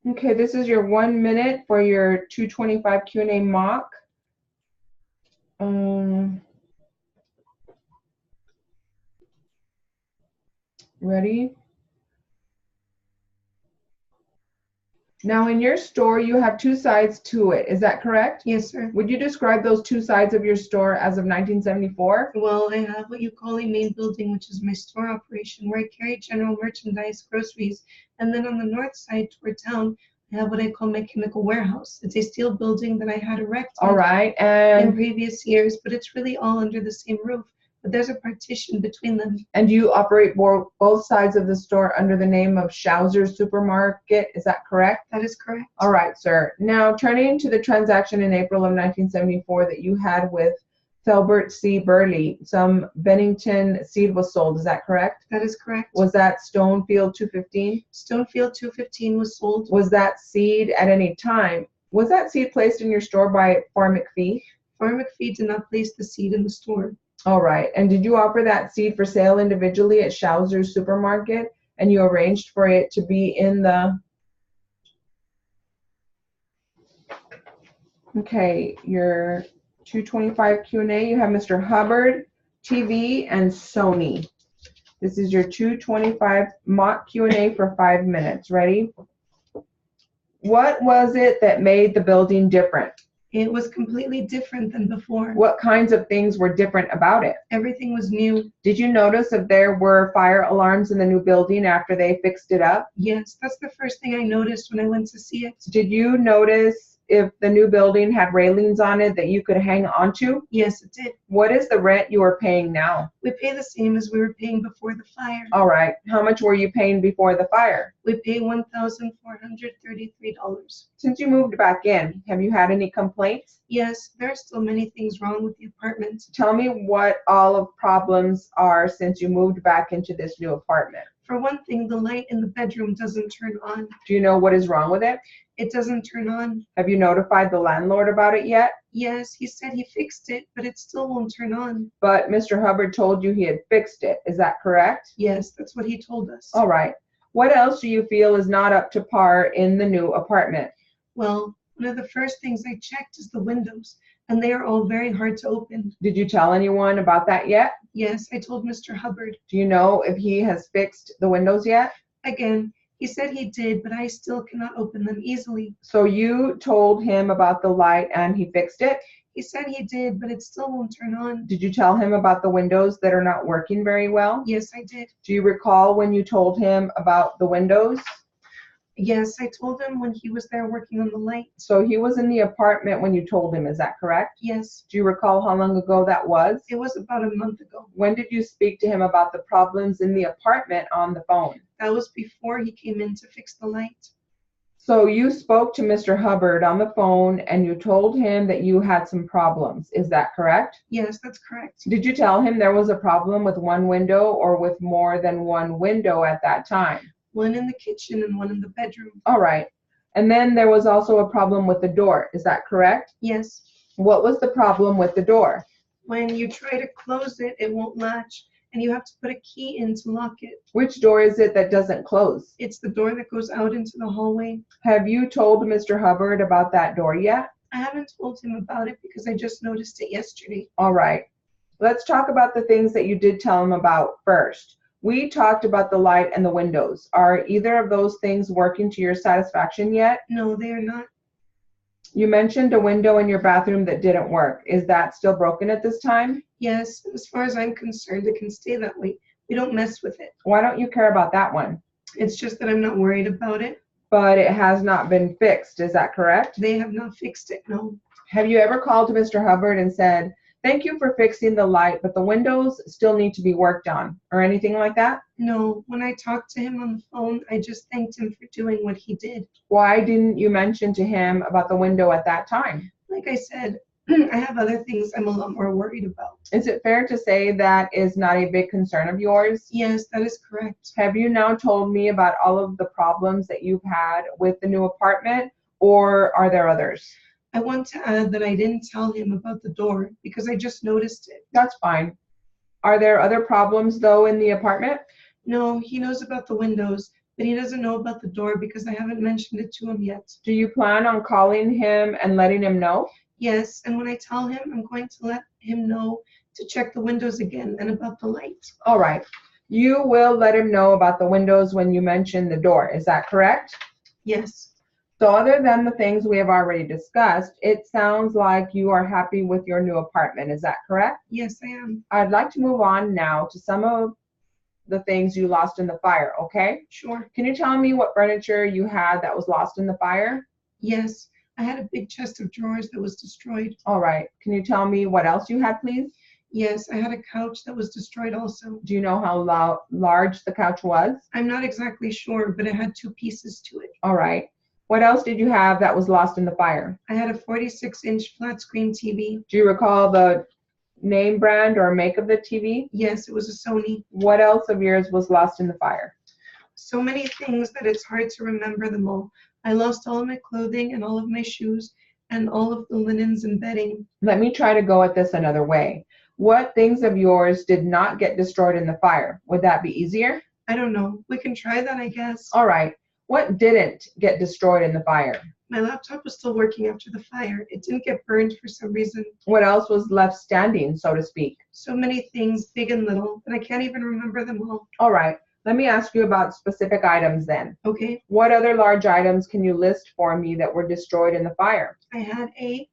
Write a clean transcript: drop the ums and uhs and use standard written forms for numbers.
Okay, this is your 1 minute for your 225 Q&A mock. Ready? Now in your store, you have two sides to it. Is that correct? Yes, sir. Would you describe those two sides of your store as of 1974? Well, I have what you call a main building, which is my store operation, where I carry general merchandise, groceries, and then on the north side toward town, I have what I call my chemical warehouse. It's a steel building that I had erected All right, in and previous years, but it's really all under the same roof. But there's a partition between them. you operate both sides of the store under the name of Schauser Supermarket. Is that correct? That is correct. All right, sir. Now turning to the transaction in April of 1974 that you had with Thelbert C. Burley, some Bennington seed was sold. Is that correct? That is correct. Was that Stonefield 215? Stonefield 215 was sold. Was that seed at any time? Was that seed placed in your store by Farm McPhee? Farm McPhee did not place the seed in the store. All right. And did you offer that seed for sale individually at Schauser's Supermarket, and you arranged for it to be in the... Okay, your 225 Q&A, you have Mr. Hubbard, TV, and Sony. This is your 225 mock Q&A for 5 minutes. Ready? What was it that made the building different? It was completely different than before. What kinds of things were different about it? Everything was new. Did you notice if there were fire alarms in the new building after they fixed it up? Yes, that's the first thing I noticed when I went to see it. Did you notice if the new building had railings on it that you could hang onto? Yes, it did. What is the rent you are paying now? We pay the same as we were paying before the fire. All right. How much were you paying before the fire? We pay $1,433. Since you moved back in, have you had any complaints? Yes, there are still many things wrong with the apartment. Tell me what all of problems are since you moved back into this new apartment. For one thing, the light in the bedroom doesn't turn on. Do you know what is wrong with it? It doesn't turn on. Have you notified the landlord about it yet? Yes, he said he fixed it, but it still won't turn on. But Mr. Hubbard told you he had fixed it. Is that correct? Yes, that's what he told us. All right. What else do you feel is not up to par in the new apartment? Well, one of the first things I checked is the windows, and they are all very hard to open. Did you tell anyone about that yet? Yes, I told Mr. Hubbard. Do you know if he has fixed the windows yet? Again, he said he did, but I still cannot open them easily. So you told him about the light and he fixed it? He said he did, but it still won't turn on. Did you tell him about the windows that are not working very well? Yes, I did. Do you recall when you told him about the windows? Yes, I told him when he was there working on the light. So he was in the apartment when you told him, is that correct? Yes. Do you recall how long ago that was? It was about a month ago. When did you speak to him about the problems in the apartment on the phone? That was before he came in to fix the light. So you spoke to Mr. Hubbard on the phone and you told him that you had some problems. Is that correct? Yes, that's correct. Did you tell him there was a problem with one window or with more than one window at that time? One in the kitchen and one in the bedroom. All right. And then there was also a problem with the door. Is that correct? Yes. What was the problem with the door? When you try to close it, it won't latch, and you have to put a key in to lock it. Which door is it that doesn't close? It's the door that goes out into the hallway. Have you told Mr. Hubbard about that door yet? I haven't told him about it because I just noticed it yesterday. All right. Let's talk about the things that you did tell him about first. We talked about the light and the windows. Are either of those things working to your satisfaction yet? No, they are not. You mentioned a window in your bathroom that didn't work. Is that still broken at this time? Yes, as far as I'm concerned, it can stay that way. We don't mess with it. Why don't you care about that one? It's just that I'm not worried about it. But it has not been fixed. Is that correct? They have not fixed it, no. Have you ever called to Mr. Hubbard and said, "Thank you for fixing the light, but the windows still need to be worked on," or anything like that? No, when I talked to him on the phone, I just thanked him for doing what he did. Why didn't you mention to him about the window at that time? Like I said, I have other things I'm a lot more worried about. Is it fair to say that is not a big concern of yours? Yes, that is correct. Have you now told me about all of the problems that you've had with the new apartment, or are there others? I want to add that I didn't tell him about the door because I just noticed it. That's fine. Are there other problems, though, in the apartment? No, he knows about the windows, but he doesn't know about the door because I haven't mentioned it to him yet. Do you plan on calling him and letting him know? Yes, and when I tell him, I'm going to let him know to check the windows again and about the light. All right. You will let him know about the windows when you mention the door. Is that correct? Yes. So other than the things we have already discussed, it sounds like you are happy with your new apartment. Is that correct? Yes, I am. I'd like to move on now to some of the things you lost in the fire, okay? Sure. Can you tell me what furniture you had that was lost in the fire? Yes, I had a big chest of drawers that was destroyed. All right. Can you tell me what else you had, please? Yes, I had a couch that was destroyed also. Do you know how large the couch was? I'm not exactly sure, but it had 2 pieces to it. All right. What else did you have that was lost in the fire? I had a 46-inch flat screen TV. Do you recall the name, brand, or make of the TV? Yes, it was a Sony. What else of yours was lost in the fire? So many things that it's hard to remember them all. I lost all of my clothing and all of my shoes and all of the linens and bedding. Let me try to go at this another way. What things of yours did not get destroyed in the fire? Would that be easier? I don't know. We can try that, I guess. All right. What didn't get destroyed in the fire? My laptop was still working after the fire. It didn't get burned for some reason. What else was left standing, so to speak? So many things, big and little, that I can't even remember them all. All right. Let me ask you about specific items then. Okay, What other large items can you list for me that were destroyed in the fire? I had a